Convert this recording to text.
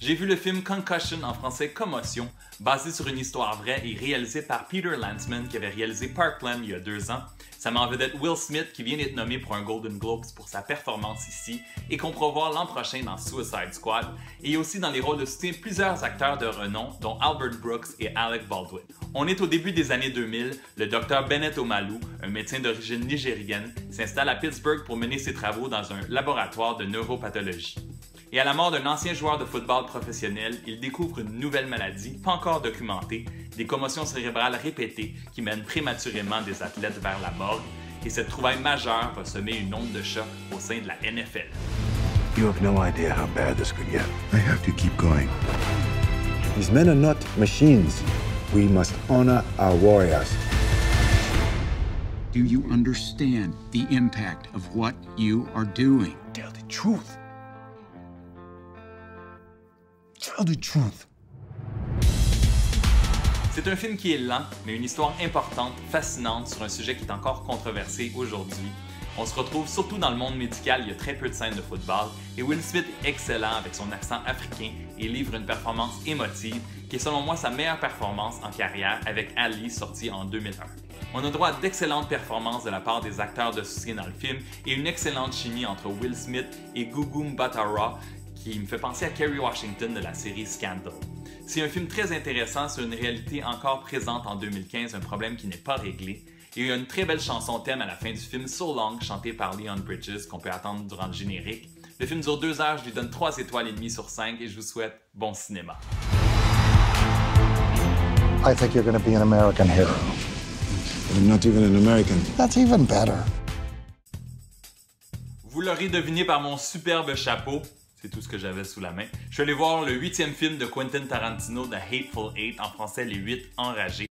J'ai vu le film Concussion, en français Commotion, basé sur une histoire vraie et réalisé par Peter Landsman qui avait réalisé Parkland il y a 2 ans. Ça met en vedette Will Smith qui vient d'être nommé pour un Golden Globes pour sa performance ici et qu'on pourra voir l'an prochain dans Suicide Squad. Et il y a aussi dans les rôles de soutien plusieurs acteurs de renom dont Albert Brooks et Alec Baldwin. On est au début des années 2000, le Dr Bennett Omalu, un médecin d'origine nigérienne, s'installe à Pittsburgh pour mener ses travaux dans un laboratoire de neuropathologie. Et à la mort d'un ancien joueur de football professionnel, il découvre une nouvelle maladie, pas encore documentée, des commotions cérébrales répétées qui mènent prématurément des athlètes vers la morgue, et cette trouvaille majeure va semer une onde de choc au sein de la NFL. You have no idea how bad this could get. I have to keep going. These men are not machines. We must honor our warriors. Do you understand the impact of what you are doing? Tell the truth. Tell the truth. C'est un film qui est lent, mais une histoire importante, fascinante sur un sujet qui est encore controversé aujourd'hui. On se retrouve surtout dans le monde médical, il y a très peu de scènes de football, et Will Smith est excellent avec son accent africain et livre une performance émotive qui est selon moi sa meilleure performance en carrière avec Ali sorti en 2001. On a droit à d'excellentes performances de la part des acteurs de soutien dans le film et une excellente chimie entre Will Smith et Gugu Mbatha-Raw qui me fait penser à Kerry Washington de la série Scandal. C'est un film très intéressant sur une réalité encore présente en 2015, un problème qui n'est pas réglé. Et il y a une très belle chanson thème à la fin du film So Long, chantée par Leon Bridges, qu'on peut attendre durant le générique. Le film dure 2 heures, je lui donne 3 étoiles et demie sur 5 et je vous souhaite bon cinéma. I think you're going to be an American hero. I'm not even an American. That's even better. Vous l'aurez deviné par mon superbe chapeau, c'est tout ce que j'avais sous la main. Je suis allé voir le 8e film de Quentin Tarantino, The Hateful Eight, en français Les 8 Enragés.